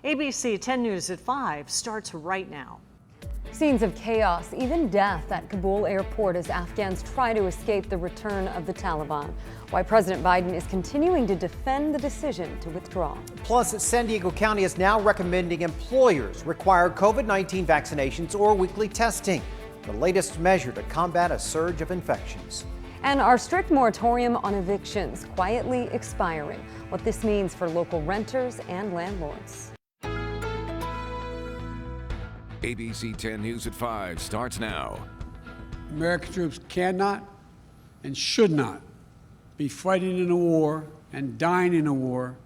ABC 10 News at 5 starts right now. Scenes of chaos, even death at Kabul airport as Afghans try to escape the return of the Taliban. Why President Biden is continuing to defend the decision to withdraw. Plus, San Diego County is now recommending employers require COVID-19 vaccinations or weekly testing, the latest measure to combat a surge of infections. And our strict moratorium on evictions quietly expiring. What this means for local renters and landlords. ABC 10 News at 5 starts now. American troops cannot and should not be fighting in a war and dying in a war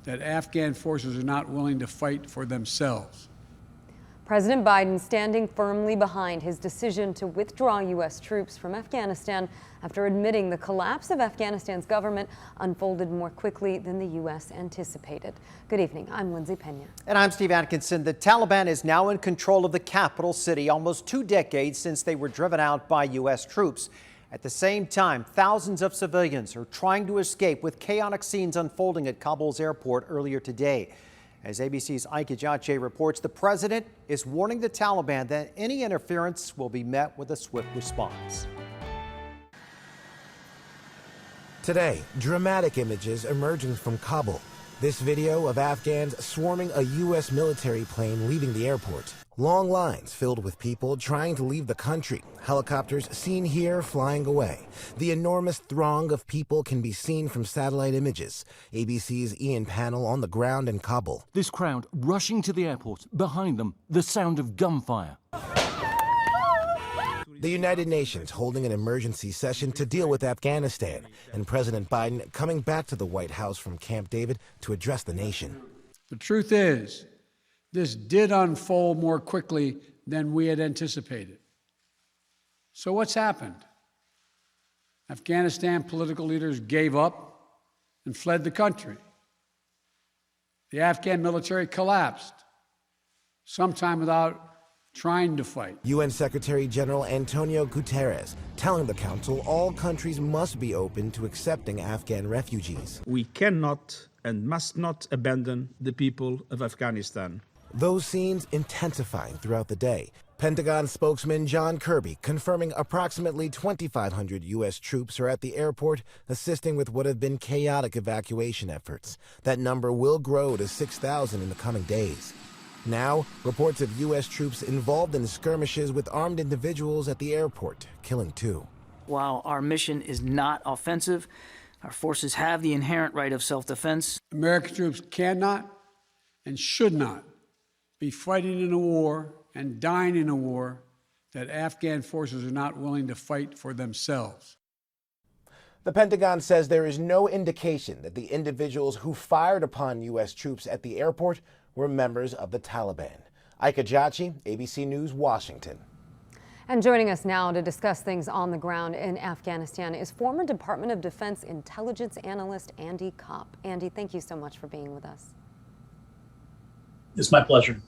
that Afghan forces are not willing to fight for themselves. President Biden standing firmly behind his decision to withdraw U.S. troops from Afghanistan after admitting the collapse of Afghanistan's government unfolded more quickly than the U.S. anticipated. Good evening. I'm Lindsay Pena. And I'm Steve Atkinson. The Taliban is now in control of the capital city, almost 2 decades since they were driven out by U.S. troops. At the same time, thousands of civilians are trying to escape, with chaotic scenes unfolding at Kabul's airport earlier today. As ABC's Ike Ejace reports, the president is warning the Taliban that any interference will be met with a swift response. Today, dramatic images emerging from Kabul. This video of Afghans swarming a U.S. military plane leaving the airport. Long lines filled with people trying to leave the country. Helicopters seen here flying away. The enormous throng of people can be seen from satellite images. ABC's Ian Pannell on the ground in Kabul. This crowd rushing to the airport. Behind them, the sound of gunfire. The United Nations holding an emergency session to deal with Afghanistan, and President Biden coming back to the White House from Camp David to address the nation. The truth is, this did unfold more quickly than we had anticipated. So what's happened? Afghanistan political leaders gave up and fled the country. The Afghan military collapsed, sometime without trying to fight. UN Secretary General Antonio Guterres telling the Council all countries must be open to accepting Afghan refugees. We cannot and must not abandon the people of Afghanistan. Those scenes intensifying throughout the day. Pentagon spokesman John Kirby confirming approximately 2,500 U.S. troops are at the airport assisting with what have been chaotic evacuation efforts. That number will grow to 6,000 in the coming days. Now, reports of U.S. troops involved in skirmishes with armed individuals at the airport, killing 2. While our mission is not offensive, our forces have the inherent right of self-defense. American troops cannot and should not be fighting in a war and dying in a war that Afghan forces are not willing to fight for themselves. The Pentagon says there is no indication that the individuals who fired upon U.S. troops at the airport were members of the Taliban. Ike Ejace, ABC News, Washington. And joining us now to discuss things on the ground in Afghanistan is former Department of Defense intelligence analyst Andy Kopp. Andy, thank you so much for being with us. It's my pleasure.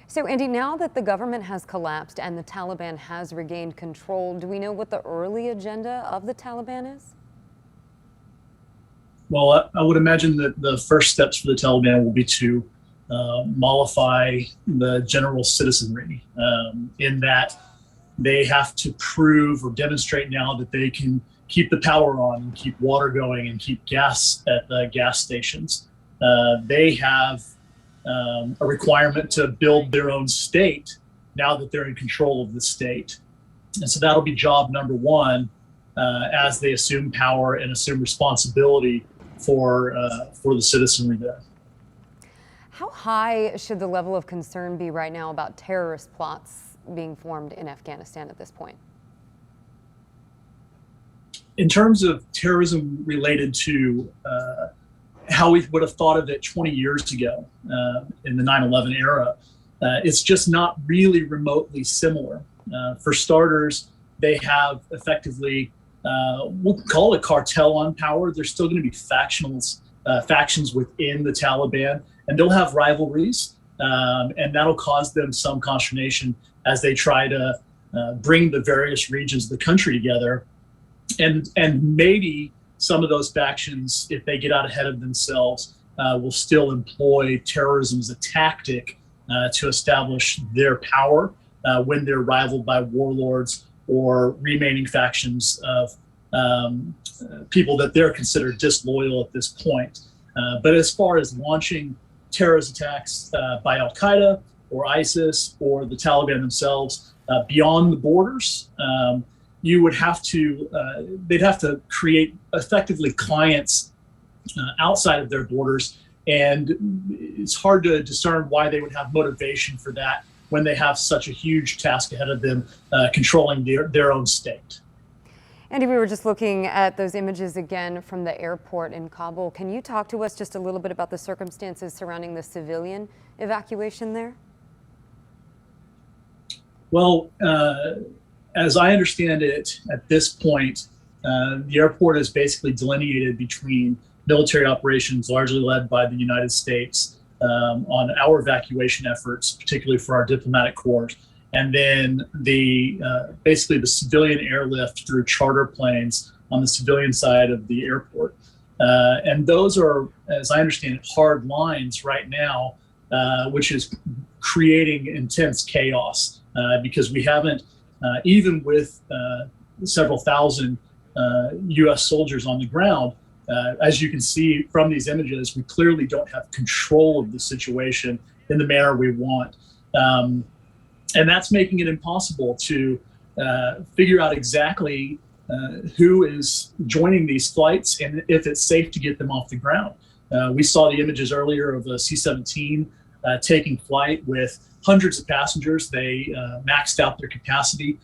So, Andy, now that the government has collapsed and the Taliban has regained control, do we know what the early agenda of the Taliban is? Well, I would imagine that the first steps for the Taliban will be to mollify the general citizenry, in that they have to prove or demonstrate now that they can keep the power on and keep water going and keep gas at the gas stations. They have a requirement to build their own state now that they're in control of the state. And so that'll be job number one as they assume power and assume responsibility for the citizenry there. How high should the level of concern be right now about terrorist plots being formed in Afghanistan at this point? In terms of terrorism related to how we would have thought of it 20 years ago in the 9/11 era, it's just not really remotely similar. For starters, they have effectively, we'll call it cartel on power. There's still going to be factions within the Taliban, and they'll have rivalries, and that'll cause them some consternation as they try to bring the various regions of the country together. And maybe some of those factions, if they get out ahead of themselves, will still employ terrorism as a tactic to establish their power when they're rivaled by warlords or remaining factions of people that they're considered disloyal at this point. But as far as launching terrorist attacks by Al Qaeda or ISIS or the Taliban themselves beyond the borders, you would have to, they'd have to create effectively clients outside of their borders. And it's hard to discern why they would have motivation for that when they have such a huge task ahead of them controlling their own state. Andy, we were just looking at those images again from the airport in Kabul. Can you talk to us just a little bit about the circumstances surrounding the civilian evacuation there? Well, as I understand it, at this point, the airport is basically delineated between military operations largely led by the United States on our evacuation efforts, particularly for our diplomatic corps, and then basically the civilian airlift through charter planes on the civilian side of the airport. And those are, as I understand it, hard lines right now, which is creating intense chaos because we haven't, even with several thousand U.S. soldiers on the ground, as you can see from these images, we clearly don't have control of the situation in the manner we want. And that's making it impossible to figure out exactly who is joining these flights and if it's safe to get them off the ground. We saw the images earlier of a C-17 taking flight with hundreds of passengers. They maxed out their capacity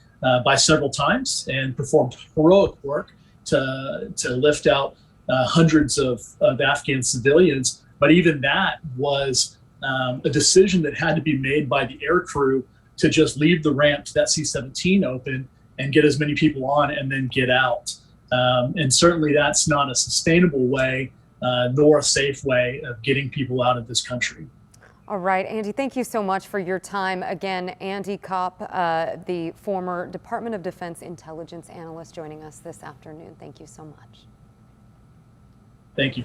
by several times and performed heroic work to lift out hundreds of Afghan civilians. But even that was a decision that had to be made by the air crew to just leave the ramp to that C-17 open and get as many people on and then get out. And certainly that's not a sustainable way nor a safe way of getting people out of this country. All right, Andy, thank you so much for your time. Again, Andy Kopp, the former Department of Defense intelligence analyst, joining us this afternoon. Thank you so much. Thank you.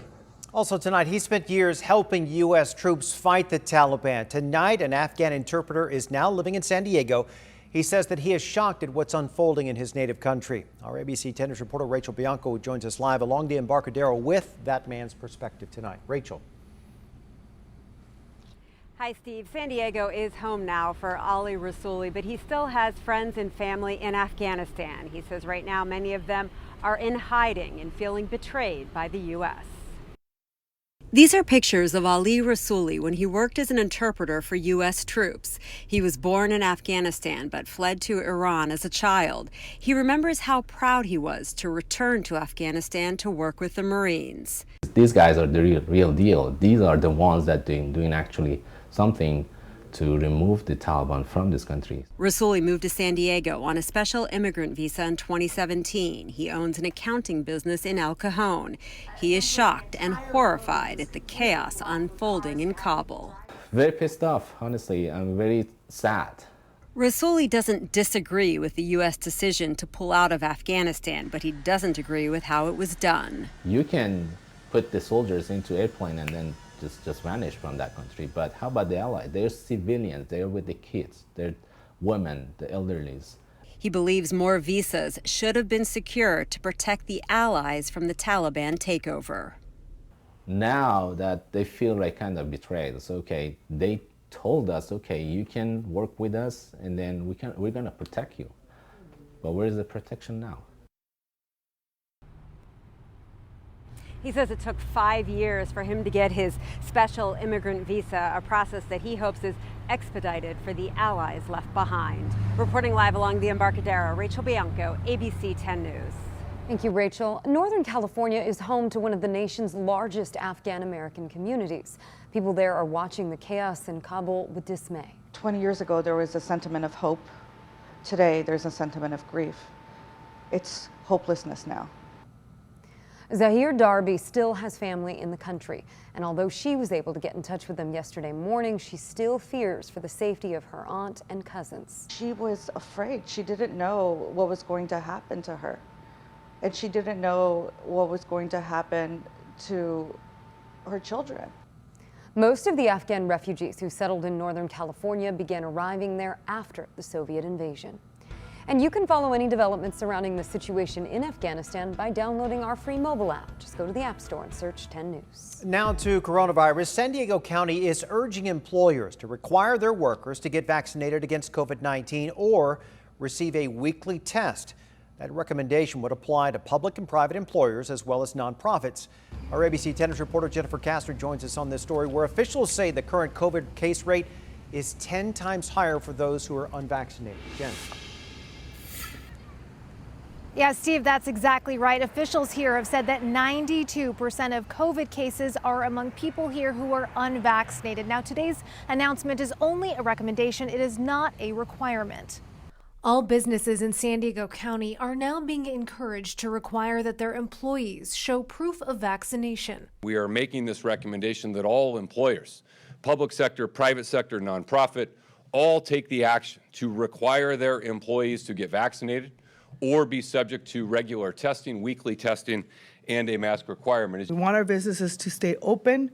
Also tonight, he spent years helping U.S. troops fight the Taliban. Tonight, an Afghan interpreter is now living in San Diego. He says that he is shocked at what's unfolding in his native country. Our ABC 10 News reporter Rachel Bianco joins us live along the Embarcadero with that man's perspective tonight. Rachel. Hi, Steve. San Diego is home now for Ali Rassooli, but he still has friends and family in Afghanistan. He says right now many of them are in hiding and feeling betrayed by the U.S. These are pictures of Ali Rassooli when he worked as an interpreter for U.S. troops. He was born in Afghanistan but fled to Iran as a child. He remembers how proud he was to return to Afghanistan to work with the Marines. These guys are the real deal. These are the ones that doing actually something to remove the Taliban from this country. Rassooli moved to San Diego on a special immigrant visa in 2017. He owns an accounting business in El Cajon. He is shocked and horrified at the chaos unfolding in Kabul. Very pissed off, honestly. I'm very sad. Rassooli doesn't disagree with the U.S. decision to pull out of Afghanistan, but he doesn't agree with how it was done. You can put the soldiers into airplane and then just vanish from that country. But how about the allies? They're civilians. They're with the kids. They're women, the elderlies. He believes more visas should have been secured to protect the allies from the Taliban takeover. Now that they feel like kind of betrayed, it's okay. They told us, okay, you can work with us, and then we're gonna protect you. But where is the protection now? He says it took 5 years for him to get his special immigrant visa, a process that he hopes is expedited for the allies left behind. Reporting live along the Embarcadero, Rachel Bianco, ABC 10 News. Thank you, Rachel. Northern California is home to one of the nation's largest Afghan-American communities. People there are watching the chaos in Kabul with dismay. 20 years ago, there was a sentiment of hope. Today, there's a sentiment of grief. It's hopelessness now. Zahir Darby still has family in the country, and although she was able to get in touch with them yesterday morning, she still fears for the safety of her aunt and cousins. She was afraid. She didn't know what was going to happen to her, and she didn't know what was going to happen to her children. Most of the Afghan refugees who settled in Northern California began arriving there after the Soviet invasion. And you can follow any developments surrounding the situation in Afghanistan by downloading our free mobile app. Just go to the App Store and search 10 News. Now to coronavirus. San Diego County is urging employers to require their workers to get vaccinated against COVID-19 or receive a weekly test. That recommendation would apply to public and private employers as well as nonprofits. Our ABC 10 News reporter Jennifer Kastner joins us on this story, where officials say the current COVID case rate is 10 times higher for those who are unvaccinated. Jen. Yeah, Steve, that's exactly right. Officials here have said that 92% of COVID cases are among people here who are unvaccinated. Now, today's announcement is only a recommendation. It is not a requirement. All businesses in San Diego County are now being encouraged to require that their employees show proof of vaccination. We are making this recommendation that all employers, public sector, private sector, nonprofit, all take the action to require their employees to get vaccinated or be subject to regular testing, weekly testing, and a mask requirement. We want our businesses to stay open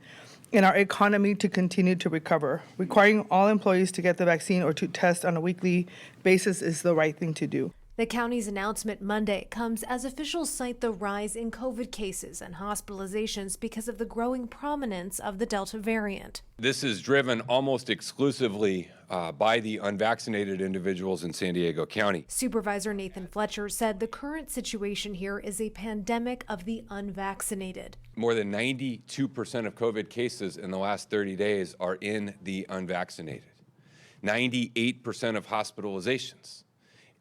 and our economy to continue to recover. Requiring all employees to get the vaccine or to test on a weekly basis is the right thing to do. The county's announcement Monday comes as officials cite the rise in COVID cases and hospitalizations because of the growing prominence of the Delta variant. This is driven almost exclusively by the unvaccinated individuals in San Diego County. Supervisor Nathan Fletcher said the current situation here is a pandemic of the unvaccinated. More than 92% of COVID cases in the last 30 days are in the unvaccinated. 98% of hospitalizations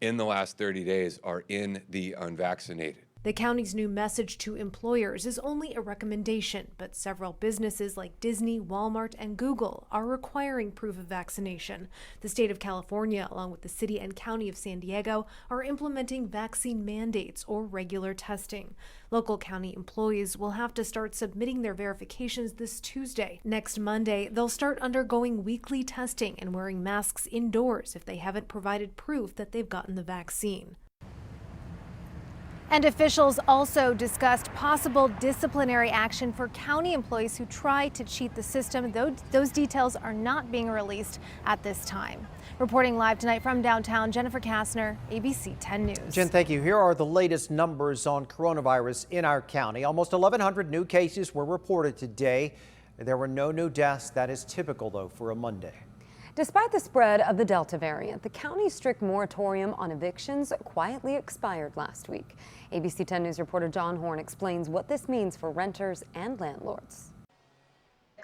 in the last 30 days are in the unvaccinated. The county's new message to employers is only a recommendation, but several businesses like Disney, Walmart, and Google are requiring proof of vaccination. The state of California, along with the city and county of San Diego, are implementing vaccine mandates or regular testing. Local county employees will have to start submitting their verifications this Tuesday. Next Monday, they'll start undergoing weekly testing and wearing masks indoors if they haven't provided proof that they've gotten the vaccine. And officials also discussed possible disciplinary action for county employees who try to cheat the system. Those details are not being released at this time. Reporting live tonight from downtown, Jennifer Kastner, ABC 10 News. Jen, thank you. Here are the latest numbers on coronavirus in our county. Almost 1,100 new cases were reported today. There were no new deaths. That is typical, though, for a Monday. Despite the spread of the Delta variant, the county's strict moratorium on evictions quietly expired last week. ABC 10 News reporter John Horn explains what this means for renters and landlords.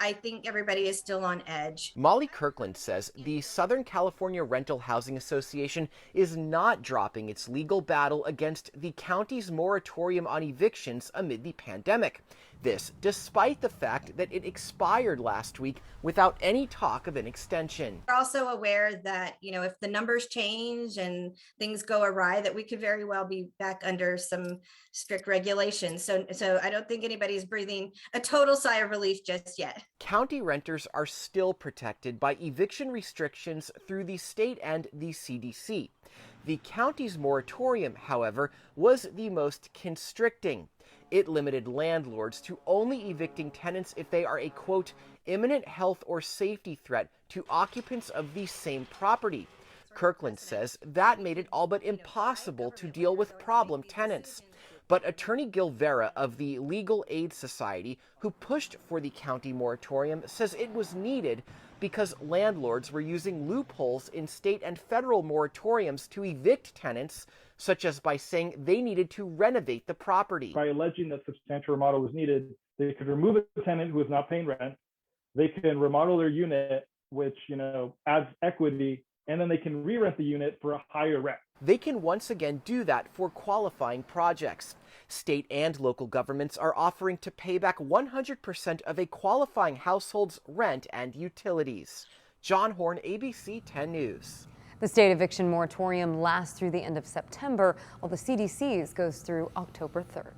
I think everybody is still on edge. Molly Kirkland says the Southern California Rental Housing Association is not dropping its legal battle against the county's moratorium on evictions amid the pandemic. This despite the fact that it expired last week without any talk of an extension. We're also aware that, if the numbers change and things go awry, that we could very well be back under some strict regulations. So I don't think anybody's breathing a total sigh of relief just yet. County renters are still protected by eviction restrictions through the state and the CDC. The county's moratorium, however, was the most constricting. It limited landlords to only evicting tenants if they are a, quote, imminent health or safety threat to occupants of the same property. Kirkland says that made it all but impossible to deal with problem tenants. But attorney Gil Vera of the Legal Aid Society, who pushed for the county moratorium, says it was needed because landlords were using loopholes in state and federal moratoriums to evict tenants, such as by saying they needed to renovate the property. By alleging that substantial remodel was needed, they could remove a tenant who is not paying rent. They can remodel their unit, which, adds equity, and then they can re-rent the unit for a higher rent. They can once again do that for qualifying projects. State and local governments are offering to pay back 100% of a qualifying household's rent and utilities. John Horn, ABC 10 News. The state eviction moratorium lasts through the end of September, while the CDC's goes through October 3rd.